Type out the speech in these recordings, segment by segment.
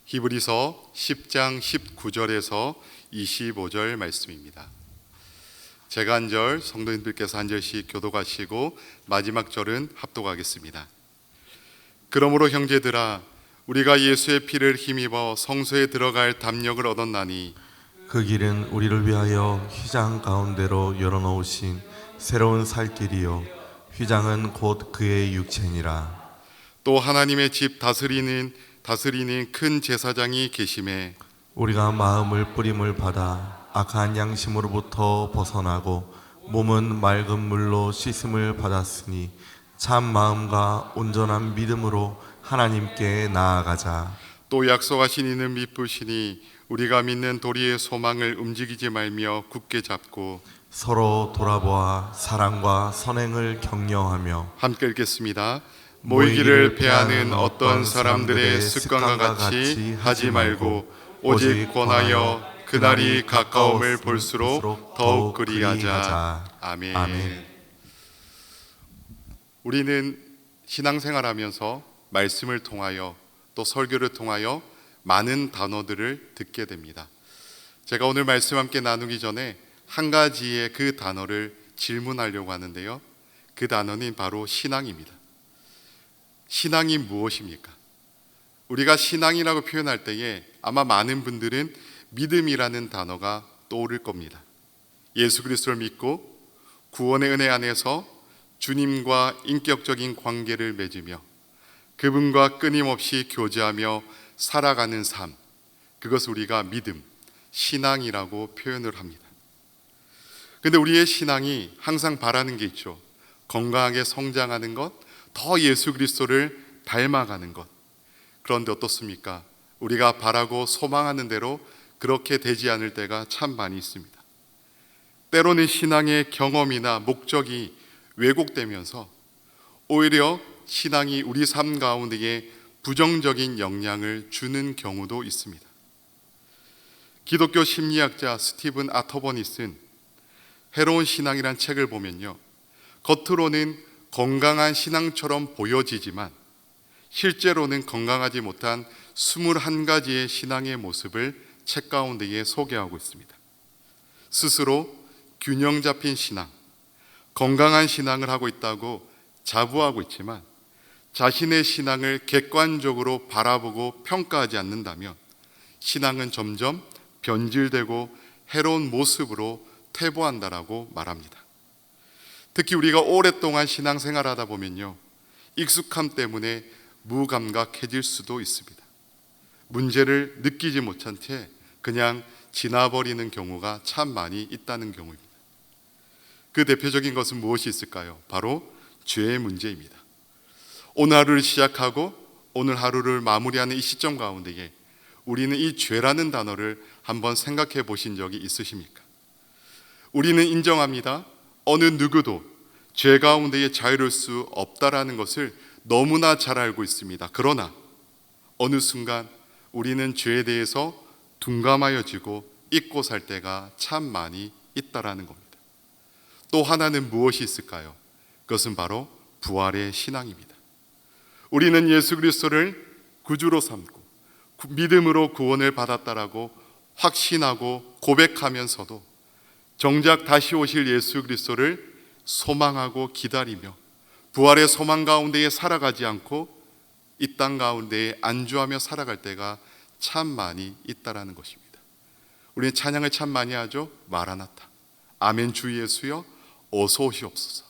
히브리서 10장 19절에서 25절 말씀입니다. 제가 한 절, 성도님들께서 한 절씩 교독하시고 마지막 절은 합독하겠습니다. 그러므로 형제들아, 우리가 예수의 피를 힘입어 성소에 들어갈 담력을 얻었나니 그 길은 우리를 위하여 휘장 가운데로 열어놓으신 새로운 살 길이요 휘장은 곧 그의 육체니라. 또 하나님의 집 다스리는 큰 제사장이 계심에 우리가 마음을 뿌림을 받아 악한 양심으로부터 벗어나고 몸은 맑은 물로 씻음을 받았으니 참 마음과 온전한 믿음으로 하나님께 나아가자. 또 약속하신 이는 미쁘시니 우리가 믿는 도리의 소망을 움직이지 말며 굳게 잡고 서로 돌아보아 사랑과 선행을 격려하며 함께 읽겠습니다. 모이기를 패하는 어떤 사람들의 습관과 같이 하지 말고 오직 권하여 그날이 가까움을 볼수록 더욱 그리하자. 아멘. 아멘. 우리는 신앙생활하면서 말씀을 통하여 또 설교를 통하여 많은 단어들을 듣게 됩니다. 제가 오늘 말씀 함께 나누기 전에 한 가지의 그 단어를 질문하려고 하는데요. 그 단어는 바로 신앙입니다. 신앙이 무엇입니까? 우리가 신앙이라고 표현할 때에 아마 많은 분들은 믿음이라는 단어가 떠오를 겁니다. 예수 그리스도를 믿고 구원의 은혜 안에서 주님과 인격적인 관계를 맺으며 그분과 끊임없이 교제하며 살아가는 삶, 그것을 우리가 믿음, 신앙이라고 표현을 합니다. 그런데 우리의 신앙이 항상 바라는 게 있죠. 건강하게 성장하는 것, 더 예수 그리스도를 닮아가는 것. 그런데 어떻습니까? 우리가 바라고 소망하는 대로 그렇게 되지 않을 때가 참 많이 있습니다. 때로는 신앙의 경험이나 목적이 왜곡되면서 오히려 신앙이 우리 삶 가운데에 부정적인 영향을 주는 경우도 있습니다. 기독교 심리학자 스티븐 아터번이 쓴 해로운 신앙이란 책을 보면요, 겉으로는 건강한 신앙처럼 보여지지만 실제로는 건강하지 못한 21가지의 신앙의 모습을 책 가운데에 소개하고 있습니다. 스스로 균형 잡힌 신앙, 건강한 신앙을 하고 있다고 자부하고 있지만 자신의 신앙을 객관적으로 바라보고 평가하지 않는다면 신앙은 점점 변질되고 해로운 모습으로 퇴보한다라고 말합니다. 특히 우리가 오랫동안 신앙생활하다 보면요, 익숙함 때문에 무감각해질 수도 있습니다. 문제를 느끼지 못한 채 그냥 지나버리는 경우가 참 많이 있다는 경우입니다. 그 대표적인 것은 무엇이 있을까요? 바로 죄의 문제입니다. 오늘 하루를 시작하고 오늘 하루를 마무리하는 이 시점 가운데에 우리는 이 죄라는 단어를 한번 생각해 보신 적이 있으십니까? 우리는 인정합니다. 어느 누구도 죄 가운데에 자유로울 수 없다라는 것을 너무나 잘 알고 있습니다. 그러나 어느 순간 우리는 죄에 대해서 둔감하여지고 잊고 살 때가 참 많이 있다라는 겁니다. 또 하나는 무엇이 있을까요? 그것은 바로 부활의 신앙입니다. 우리는 예수 그리스도를 구주로 삼고 믿음으로 구원을 받았다라고 확신하고 고백하면서도 정작 다시 오실 예수 그리스도를 소망하고 기다리며 부활의 소망 가운데에 살아가지 않고 이 땅 가운데에 안주하며 살아갈 때가 참 많이 있다라는 것입니다. 우리는 찬양을 참 많이 하죠. 마라나타, 아멘 주 예수여 어서 오시옵소서.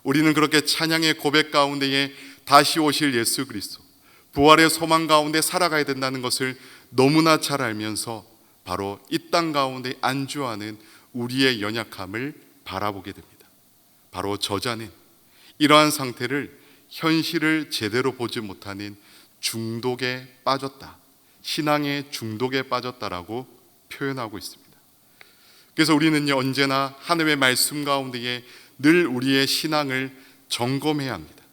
우리는 그렇게 찬양의 고백 가운데에 다시 오실 예수 그리스도, 부활의 소망 가운데 살아가야 된다는 것을 너무나 잘 알면서 바로 이 땅 가운데 안주하는 우리의 연약함을 바라보게 됩니다. 바로 저자는 이러한 상태를 현실을 제대로 보지 못하는 중독에 빠졌다, 신앙의 중독에 빠졌다라고 표현하고 있습니다. 그래서 우리는요, 언제나 하나님의 말씀 가운데에 늘 우리의 신앙을 점검해야 합니다.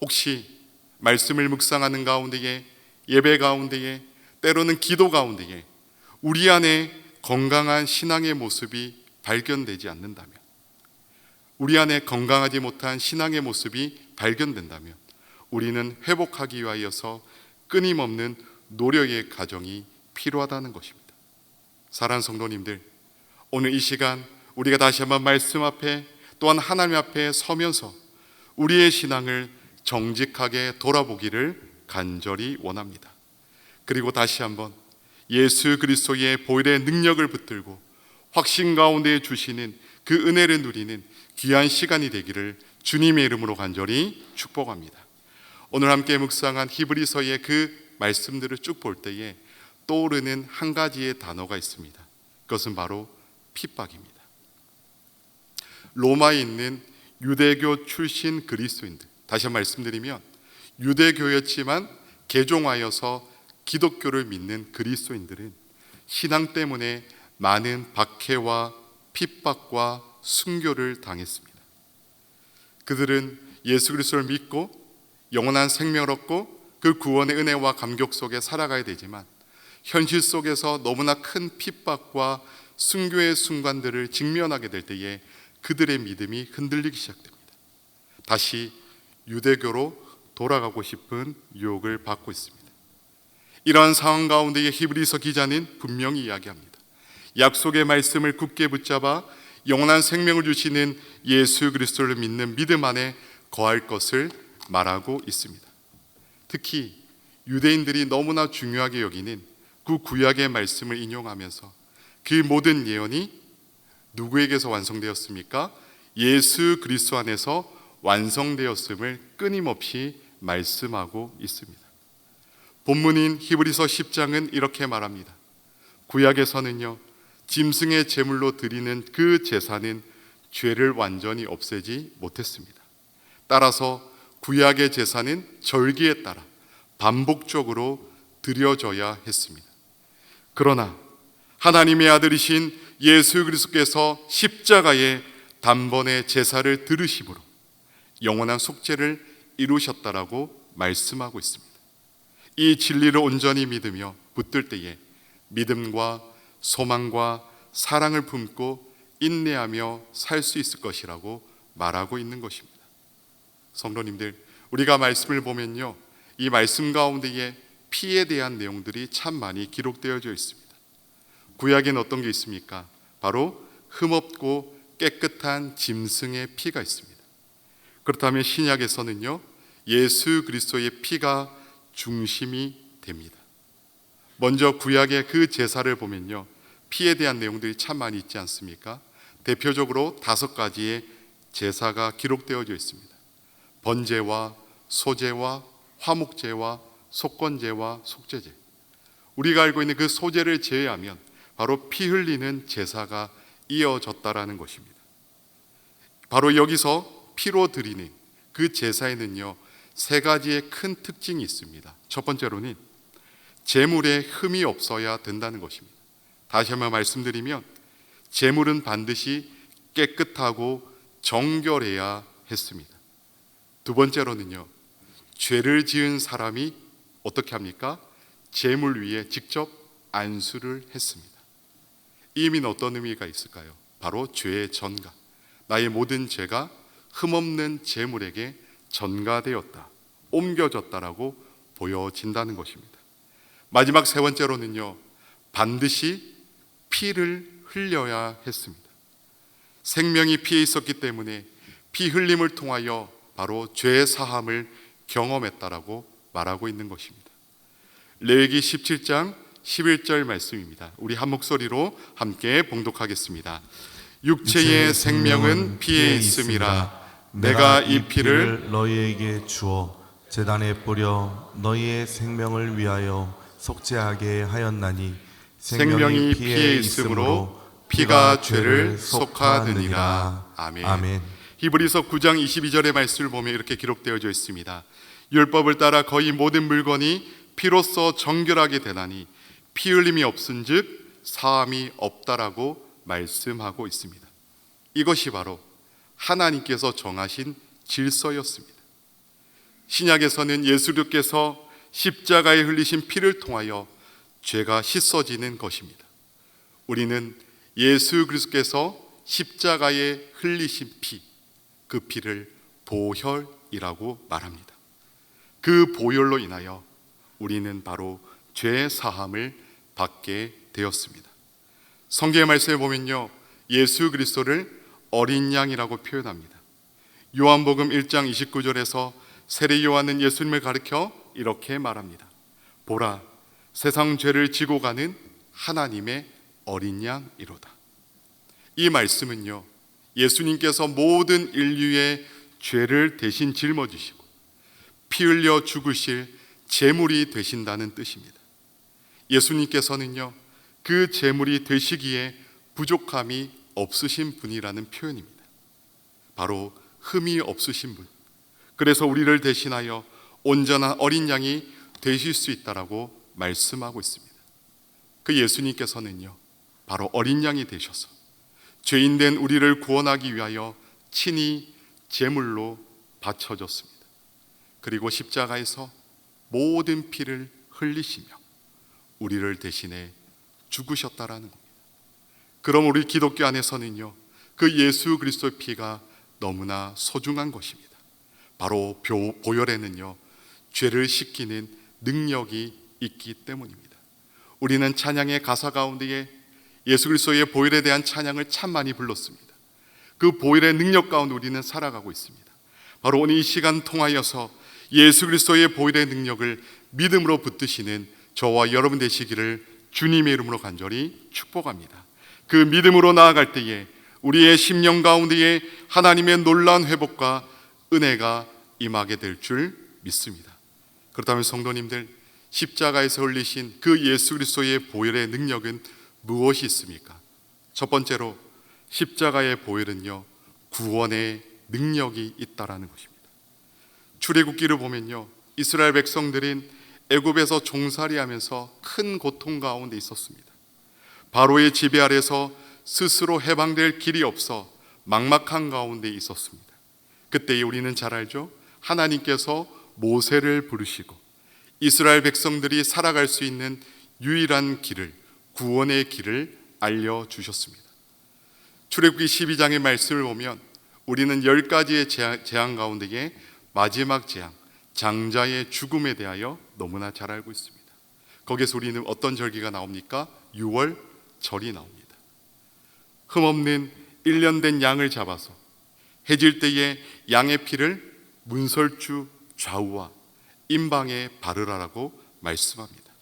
혹시 말씀을 묵상하는 가운데에, 예배 가운데에, 때로는 기도 가운데에 우리 안에 건강한 신앙의 모습이 발견되지 않는다면, 우리 안에 건강하지 못한 신앙의 모습이 발견된다면 우리는 회복하기 위하여서 끊임없는 노력의 과정이 필요하다는 것입니다. 사랑하는 성도님들, 오늘 이 시간 우리가 다시 한번 말씀 앞에 또한 하나님 앞에 서면서 우리의 신앙을 정직하게 돌아보기를 간절히 원합니다. 그리고 다시 한번 예수 그리스도의 보혈의 능력을 붙들고 확신 가운데 주시는 그 은혜를 누리는 귀한 시간이 되기를 주님의 이름으로 간절히 축복합니다. 오늘 함께 묵상한 히브리서의 그 말씀들을 쭉 볼 때에 떠오르는 한 가지의 단어가 있습니다. 그것은 바로 핍박입니다. 로마에 있는 유대교 출신 그리스도인들, 다시 한번 말씀드리면 유대교였지만 개종하여서 기독교를 믿는 그리스도인들은 신앙 때문에 많은 박해와 핍박과 순교를 당했습니다. 그들은 예수 그리스도를 믿고 영원한 생명을 얻고 그 구원의 은혜와 감격 속에 살아가야 되지만 현실 속에서 너무나 큰 핍박과 순교의 순간들을 직면하게 될 때에 그들의 믿음이 흔들리기 시작됩니다. 다시 유대교로 돌아가고 싶은 유혹을 받고 있습니다. 이러한 상황 가운데에 히브리서 기자는 분명히 이야기합니다. 약속의 말씀을 굳게 붙잡아 영원한 생명을 주시는 예수 그리스도를 믿는 믿음 안에 거할 것을 말하고 있습니다. 특히 유대인들이 너무나 중요하게 여기는 그 구약의 말씀을 인용하면서 그 모든 예언이 누구에게서 완성되었습니까? 예수 그리스도 안에서 완성되었음을 끊임없이 말씀하고 있습니다. 본문인 히브리서 10장은 이렇게 말합니다. 구약에서는요, 짐승의 제물로 드리는 그 제사는 죄를 완전히 없애지 못했습니다. 따라서 구약의 제사는 절기에 따라 반복적으로 드려져야 했습니다. 그러나 하나님의 아들이신 예수 그리스도께서 십자가에 단번에 제사를 들으심으로 영원한 속죄를 이루셨다라고 말씀하고 있습니다. 이 진리를 온전히 믿으며 붙들 때에 믿음과 소망과 사랑을 품고 인내하며 살 수 있을 것이라고 말하고 있는 것입니다. 성도님들, 우리가 말씀을 보면요, 이 말씀 가운데에 피에 대한 내용들이 참 많이 기록되어져 있습니다. 구약에는 어떤 게 있습니까? 바로 흠없고 깨끗한 짐승의 피가 있습니다. 그렇다면 신약에서는요, 예수 그리스도의 피가 중심이 됩니다. 먼저 구약의 그 제사를 보면요, 피에 대한 내용들이 참 많이 있지 않습니까? 대표적으로 5가지의 제사가 기록되어져 있습니다. 번제와 소제와 화목제와 속건제와 속죄제. 우리가 알고 있는 그 소제를 제외하면 바로 피 흘리는 제사가 이어졌다라는 것입니다. 바로 여기서 피로 드리는 그 제사에는요, 3가지의 큰 특징이 있습니다. 첫 번째로는 제물에 흠이 없어야 된다는 것입니다. 다시 한번 말씀드리면 제물은 반드시 깨끗하고 정결해야 했습니다. 두 번째로는요, 죄를 지은 사람이 어떻게 합니까? 제물 위에 직접 안수를 했습니다. 이 의미는 어떤 의미가 있을까요? 바로 죄의 전가, 나의 모든 죄가 흠없는 제물에게 전가되었다, 옮겨졌다라고 보여진다는 것입니다. 마지막 3번째로는요, 반드시 피를 흘려야 했습니다. 생명이 피에 있었기 때문에 피 흘림을 통하여 바로 죄의 사함을 경험했다라고 말하고 있는 것입니다. 레위기 17장 11절 말씀입니다. 우리 한 목소리로 함께 봉독하겠습니다. 육체의 생명은 피에 있음이라. 내가 이 피를 너희에게 주어 제단에 뿌려 너희의 생명을 위하여 속죄하게 하였나니 생명이 피에 있으므로 피가 죄를 속하느니라. 아멘. 아멘. 히브리서 9장 22절의 말씀을 보면 이렇게 기록되어져 있습니다. 율법을 따라 거의 모든 물건이 피로써 정결하게 되나니 피 흘림이 없은즉 사함이 없다라고 말씀하고 있습니다. 이것이 바로 하나님께서 정하신 질서였습니다. 신약에서는 예수님께서 십자가에 흘리신 피를 통하여 죄가 씻어지는 것입니다. 우리는 예수 그리스도께서 십자가에 흘리신 피, 그 피를 보혈이라고 말합니다. 그 보혈로 인하여 우리는 바로 죄 사함을 받게 되었습니다. 성경의 말씀에 보면요, 예수 그리스도를 어린 양이라고 표현합니다. 요한복음 1장 29절에서 세례 요한은 예수님을 가리켜 이렇게 말합니다. 보라, 세상 죄를 지고 가는 하나님의 어린 양이로다. 이 말씀은요, 예수님께서 모든 인류의 죄를 대신 짊어지시고 피 흘려 죽으실 제물이 되신다는 뜻입니다. 예수님께서는요, 그 제물이 되시기에 부족함이 없으신 분이라는 표현입니다. 바로 흠이 없으신 분. 그래서 우리를 대신하여 온전한 어린 양이 되실 수 있다라고 말씀하고 있습니다. 그 예수님께서는요, 바로 어린 양이 되셔서 죄인된 우리를 구원하기 위하여 친히 제물로 바쳐졌습니다. 그리고 십자가에서 모든 피를 흘리시며 우리를 대신해 죽으셨다라는 겁니다. 그럼 우리 기독교 안에서는요, 그 예수 그리스도의 피가 너무나 소중한 것입니다. 바로 보혈에는요, 죄를 씻기는 능력이 있기 때문입니다. 우리는 찬양의 가사 가운데에 예수 그리스도의 보혈에 대한 찬양을 참 많이 불렀습니다. 그 보혈의 능력 가운데 우리는 살아가고 있습니다. 바로 오늘 이 시간 통하여서 예수 그리스도의 보혈의 능력을 믿음으로 붙드시는 저와 여러분 되시기를 주님의 이름으로 간절히 축복합니다. 그 믿음으로 나아갈 때에 우리의 심령 가운데에 하나님의 놀라운 회복과 은혜가 임하게 될 줄 믿습니다. 그렇다면 성도님들, 십자가에서 흘리신 그 예수 그리스도의 보혈의 능력은 무엇이 있습니까? 첫 번째로 십자가의 보혈은요, 구원의 능력이 있다라는 것입니다. 출애굽기를 보면요, 이스라엘 백성들은 애굽에서 종살이하면서 큰 고통 가운데 있었습니다. 바로의 지배 아래서 스스로 해방될 길이 없어 막막한 가운데 있었습니다. 그때 우리는 잘 알죠? 하나님께서 모세를 부르시고 이스라엘 백성들이 살아갈 수 있는 유일한 길을, 구원의 길을 알려주셨습니다. 출애굽기 12장의 말씀을 보면 우리는 10가지의 재앙 가운데에 마지막 재앙, 장자의 죽음에 대하여 너무나 잘 알고 있습니다. 거기에서 우리는 어떤 절기가 나옵니까? 6월 절이 나옵니다. 흠없는 1년 된 양을 잡아서 해질 때에 양의 피를 문설주 좌우와 임방에 바르라라고 말씀합니다.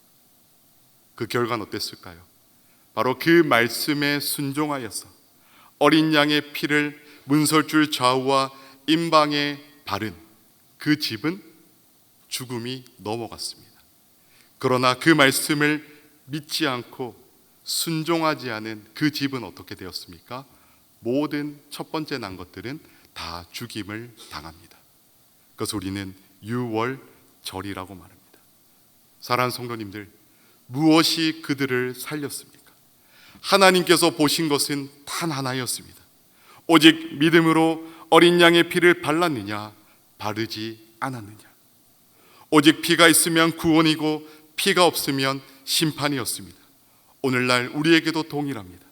그 결과는 어땠을까요? 바로 그 말씀에 순종하여서 어린 양의 피를 문설주 좌우와 임방에 바른 그 집은 죽음이 넘어갔습니다. 그러나 그 말씀을 믿지 않고 순종하지 않은 그 집은 어떻게 되었습니까? 모든 첫 번째 난 것들은 다 죽임을 당합니다. 그래서 우리는 유월절이라고 말합니다. 사랑하는 성도님들, 무엇이 그들을 살렸습니까? 하나님께서 보신 것은 단 하나였습니다. 오직 믿음으로 어린 양의 피를 발랐느냐, 바르지 않았느냐. 오직 피가 있으면 구원이고 피가 없으면 심판이었습니다. 오늘날 우리에게도 동일합니다.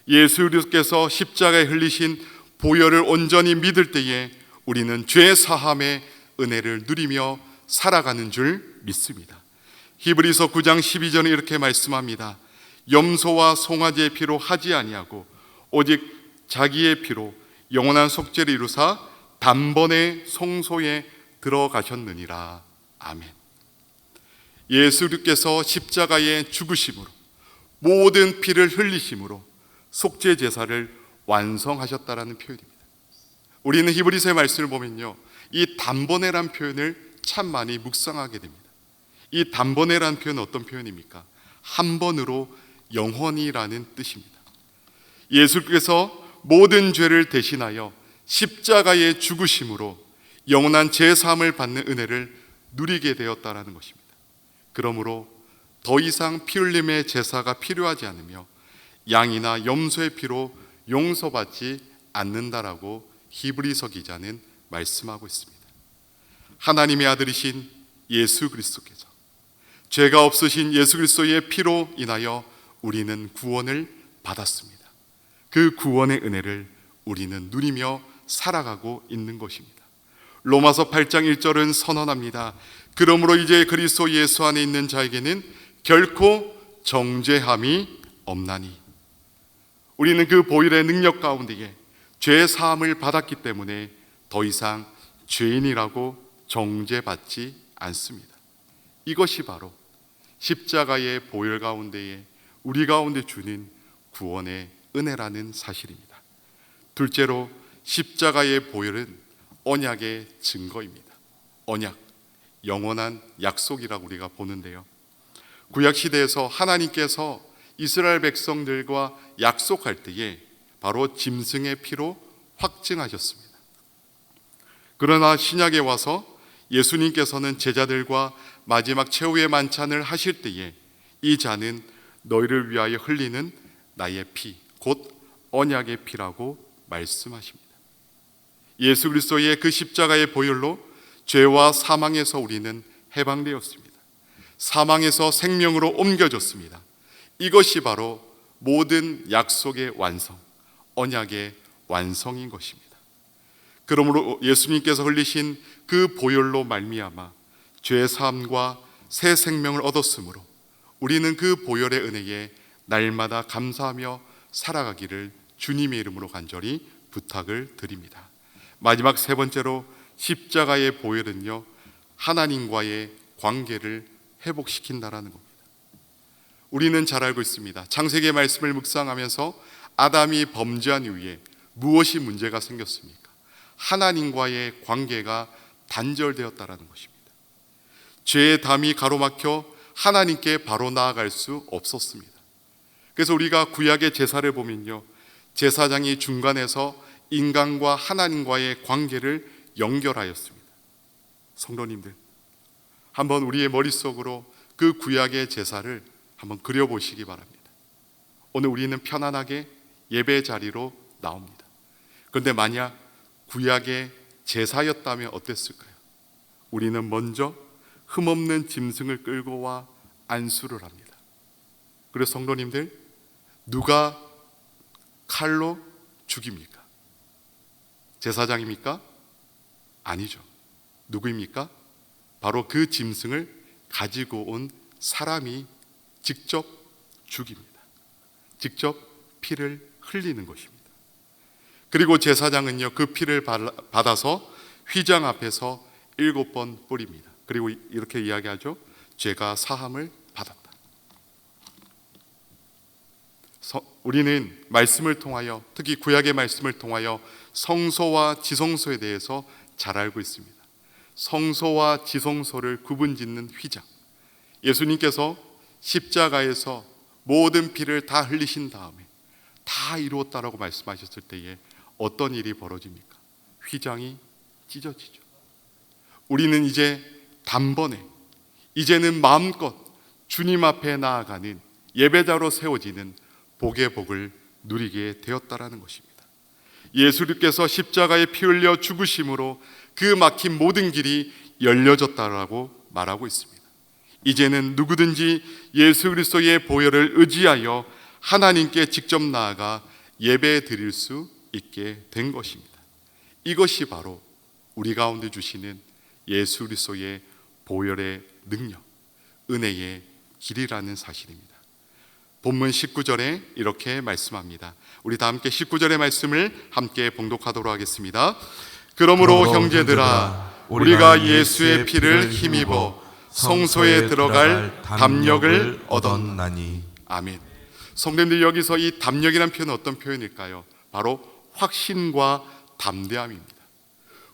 예수 그리스도께서 십자가에 흘리신 보혈을 온전히 믿을 때에 우리는 죄 사함의 은혜를 누리며 살아가는 줄 믿습니다. 히브리서 9장 12절에 이렇게 말씀합니다. 염소와 송아지의 피로 하지 아니하고 오직 자기의 피로 영원한 속죄를 이루사 단번에 성소에 들어가셨느니라. 아멘. 예수께서 십자가의 죽으심으로 모든 피를 흘리심으로 속죄 제사를 완성하셨다라는 표현입니다. 우리는 히브리서의 말씀을 보면요, 이 단번에란 표현을 참 많이 묵상하게 됩니다. 이 단번에란 표현은 어떤 표현입니까? 한 번으로 영원히라는 뜻입니다. 예수께서 모든 죄를 대신하여 십자가의 죽으심으로 영원한 제사함을 받는 은혜를 누리게 되었다라는 것입니다. 그러므로 더 이상 피 흘림의 제사가 필요하지 않으며 양이나 염소의 피로 용서받지 않는다라고 히브리서 기자는 말씀하고 있습니다. 하나님의 아들이신 예수 그리스도께서 죄가 없으신 예수 그리스도의 피로 인하여 우리는 구원을 받았습니다. 그 구원의 은혜를 우리는 누리며 살아가고 있는 것입니다. 로마서 8장 1절은 선언합니다. 그러므로 이제 그리스도 예수 안에 있는 자에게는 결코 정죄함이 없나니. 우리는 그 보혈의 능력 가운데에 죄 사함을 받았기 때문에 더 이상 죄인이라고 정죄받지 않습니다. 이것이 바로 십자가의 보혈 가운데에 우리 가운데 주는 구원의 은혜라는 사실입니다. 둘째로 십자가의 보혈은 언약의 증거입니다. 언약, 영원한 약속이라고 우리가 보는데요, 구약 시대에서 하나님께서 이스라엘 백성들과 약속할 때에 바로 짐승의 피로 확증하셨습니다. 그러나 신약에 와서 예수님께서는 제자들과 마지막 최후의 만찬을 하실 때에 이 잔은 너희를 위하여 흘리는 나의 피, 곧 언약의 피라고 말씀하십니다. 예수 그리스도의 그 십자가의 보혈로 죄와 사망에서 우리는 해방되었습니다. 사망에서 생명으로 옮겨졌습니다. 이것이 바로 모든 약속의 완성, 언약의 완성인 것입니다. 그러므로 예수님께서 흘리신 그 보혈로 말미암아 죄 사함과 새 생명을 얻었으므로 우리는 그 보혈의 은혜에 날마다 감사하며 살아가기를 주님의 이름으로 간절히 부탁을 드립니다. 마지막 세 번째로 십자가의 보혈은요, 하나님과의 관계를 회복시킨다라는 겁니다. 우리는 잘 알고 있습니다. 창세기의 말씀을 묵상하면서 아담이 범죄한 이후에 무엇이 문제가 생겼습니까? 하나님과의 관계가 단절되었다라는 것입니다. 죄의 담이 가로막혀 하나님께 바로 나아갈 수 없었습니다. 그래서 우리가 구약의 제사를 보면요, 제사장이 중간에서 인간과 하나님과의 관계를 연결하였습니다. 성도님들, 한번 우리의 머릿속으로 그 구약의 제사를 한번 그려보시기 바랍니다. 오늘 우리는 편안하게 예배 자리로 나옵니다. 그런데 만약 구약의 제사였다면 어땠을까요? 우리는 먼저 흠없는 짐승을 끌고 와 안수를 합니다. 그래서 성도님들, 누가 칼로 죽입니까? 제사장입니까? 아니죠. 누구입니까? 바로 그 짐승을 가지고 온 사람이 직접 죽입니다. 직접 피를 흘리는 것입니다. 그리고 제사장은요, 그 피를 받아서 휘장 앞에서 7번 뿌립니다. 그리고 이렇게 이야기하죠. 죄가 사함을 받았다. 우리는 말씀을 통하여, 특히 구약의 말씀을 통하여 성소와 지성소에 대해서 잘 알고 있습니다. 성소와 지성소를 구분짓는 휘장, 예수님께서 십자가에서 모든 피를 다 흘리신 다음에 다 이루었다라고 말씀하셨을 때에 어떤 일이 벌어집니까? 휘장이 찢어지죠. 우리는 이제 단번에, 이제는 마음껏 주님 앞에 나아가는 예배자로 세워지는 복의 복을 누리게 되었다라는 것입니다. 예수님께서 십자가에 피 흘려 죽으심으로 그 막힌 모든 길이 열려졌다라고 말하고 있습니다. 이제는 누구든지 예수 그리스도의 보혈을 의지하여 하나님께 직접 나아가 예배 드릴 수 있게 된 것입니다. 이것이 바로 우리 가운데 주시는 예수 그리스도의 보혈의 능력, 은혜의 길이라는 사실입니다. 본문 19절에 이렇게 말씀합니다. 우리 다 함께 19절의 말씀을 함께 봉독하도록 하겠습니다. 그러므로 형제들아, 우리가 예수의 피를 힘입어 성소에 들어갈 담력을 얻었나니. 아멘. 성도님들, 여기서 이 담력이라는 표현은 어떤 표현일까요? 바로 확신과 담대함입니다.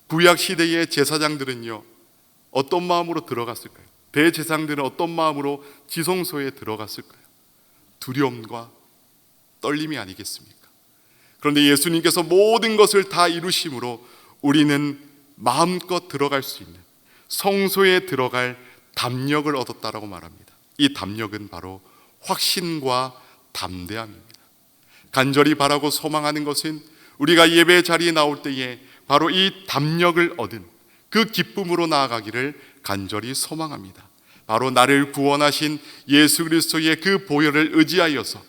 구약 시대의 제사장들은요, 어떤 마음으로 들어갔을까요? 대제사장들은 어떤 마음으로 지성소에 들어갔을까요? 두려움과 떨림이 아니겠습니까? 그런데 예수님께서 모든 것을 다 이루심으로 우리는 마음껏 들어갈 수 있는, 성소에 들어갈 담력을 얻었다라고 말합니다. 이 담력은 바로 확신과 담대함입니다. 간절히 바라고 소망하는 것은 우리가 예배 자리에 나올 때에 바로 이 담력을 얻은 그 기쁨으로 나아가기를 간절히 소망합니다. 바로 나를 구원하신 예수 그리스도의 그 보혈을 의지하여서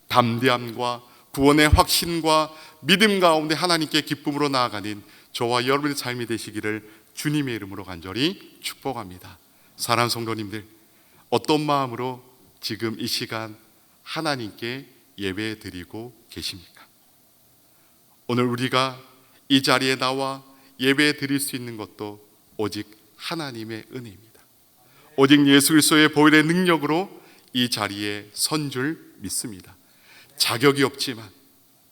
담대함과 구원의 확신과 믿음 가운데 하나님께 기쁨으로 나아가는 저와 여러분의 삶이 되시기를 주님의 이름으로 간절히 축복합니다. 사랑하는 성도님들, 어떤 마음으로 지금 이 시간 하나님께 예배 드리고 계십니까? 오늘 우리가 이 자리에 나와 예배 드릴 수 있는 것도 오직 하나님의 은혜입니다. 오직 예수 그리스도의 보혈의 능력으로 이 자리에 선 줄 믿습니다. 자격이 없지만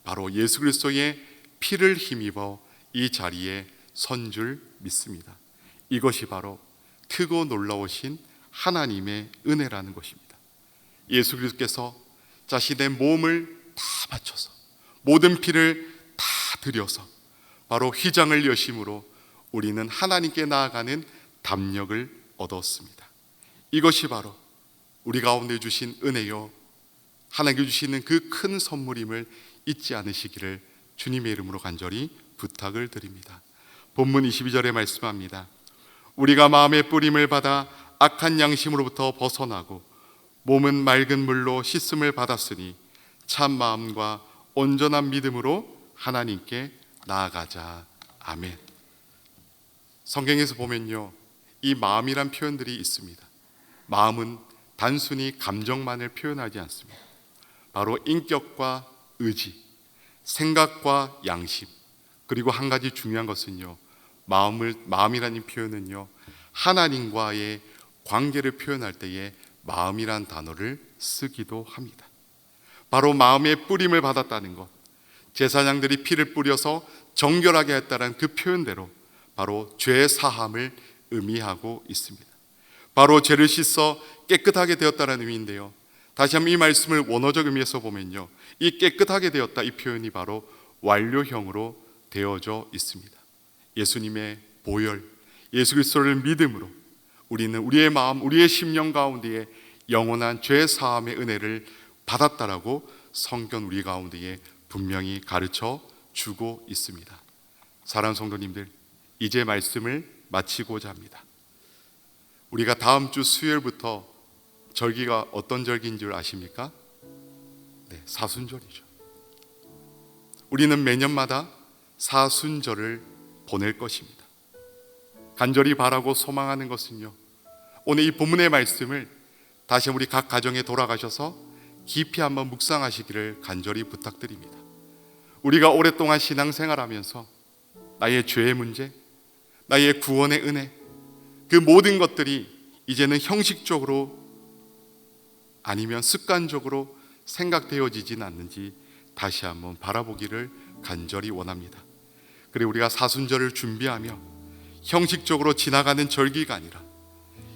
바로 예수 그리스도의 피를 힘입어 이 자리에 선 줄 믿습니다. 이것이 바로 크고 놀라우신 하나님의 은혜라는 것입니다. 예수 그리스도께서 자신의 몸을 다 바쳐서 모든 피를 다 들여서 바로 휘장을 여심으로 우리는 하나님께 나아가는 담력을 얻었습니다. 이것이 바로 우리 가운데 주신 은혜요, 하나님께 주시는 그 큰 선물임을 잊지 않으시기를 주님의 이름으로 간절히 부탁을 드립니다. 본문 22절에 말씀합니다. 우리가 마음의 뿌림을 받아 악한 양심으로부터 벗어나고 몸은 맑은 물로 씻음을 받았으니 참 마음과 온전한 믿음으로 하나님께 나아가자. 아멘. 성경에서 보면요, 이 마음이란 표현들이 있습니다. 마음은 단순히 감정만을 표현하지 않습니다. 바로 인격과 의지, 생각과 양심, 그리고 한 가지 중요한 것은요, 마음이라는 표현은요, 하나님과의 관계를 표현할 때에 마음이란 단어를 쓰기도 합니다. 바로 마음의 뿌림을 받았다는 것, 제사장들이 피를 뿌려서 정결하게 했다는 그 표현대로 바로 죄 사함을 의미하고 있습니다. 바로 죄를 씻어 깨끗하게 되었다는 의미인데요, 다시 한번 이 말씀을 원어적 의미에서 보면요, 이 깨끗하게 되었다, 이 표현이 바로 완료형으로 되어져 있습니다. 예수님의 보혈, 예수 그리스도를 믿음으로 우리는 우리의 마음, 우리의 심령 가운데에 영원한 죄 사함의 은혜를 받았다라고 성경 우리 가운데에 분명히 가르쳐 주고 있습니다. 사랑하는 성도님들, 이제 말씀을 마치고자 합니다. 우리가 다음 주 수요일부터 절기가 어떤 절기인 줄 아십니까? 네, 사순절이죠. 우리는 매년마다 사순절을 보낼 것입니다. 간절히 바라고 소망하는 것은요, 오늘 이 본문의 말씀을 다시 우리 각 가정에 돌아가셔서 깊이 한번 묵상하시기를 간절히 부탁드립니다. 우리가 오랫동안 신앙생활하면서 나의 죄의 문제, 나의 구원의 은혜, 그 모든 것들이 이제는 형식적으로 아니면 습관적으로 생각되어지진 않는지 다시 한번 바라보기를 간절히 원합니다. 그리고 우리가 사순절을 준비하며 형식적으로 지나가는 절기가 아니라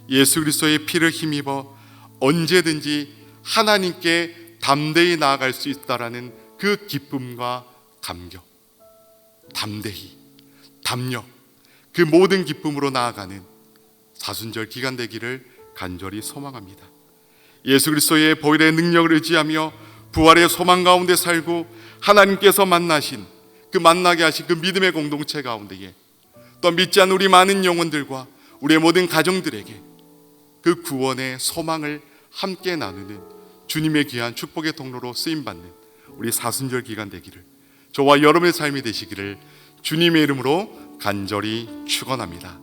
예수 그리스도의 피를 힘입어 언제든지 하나님께 담대히 나아갈 수 있다라는 그 기쁨과 감격, 담대히, 담력, 그 모든 기쁨으로 나아가는 사순절 기간 되기를 간절히 소망합니다. 예수 그리스도의 보혈의 능력을 의지하며 부활의 소망 가운데 살고 하나님께서 만나게 하신 그 믿음의 공동체 가운데에 또 믿지 않는 우리 많은 영혼들과 우리의 모든 가정들에게 그 구원의 소망을 함께 나누는 주님의 귀한 축복의 통로로 쓰임받는 우리 사순절 기간 되기를, 저와 여러분의 삶이 되시기를 주님의 이름으로 간절히 축원합니다.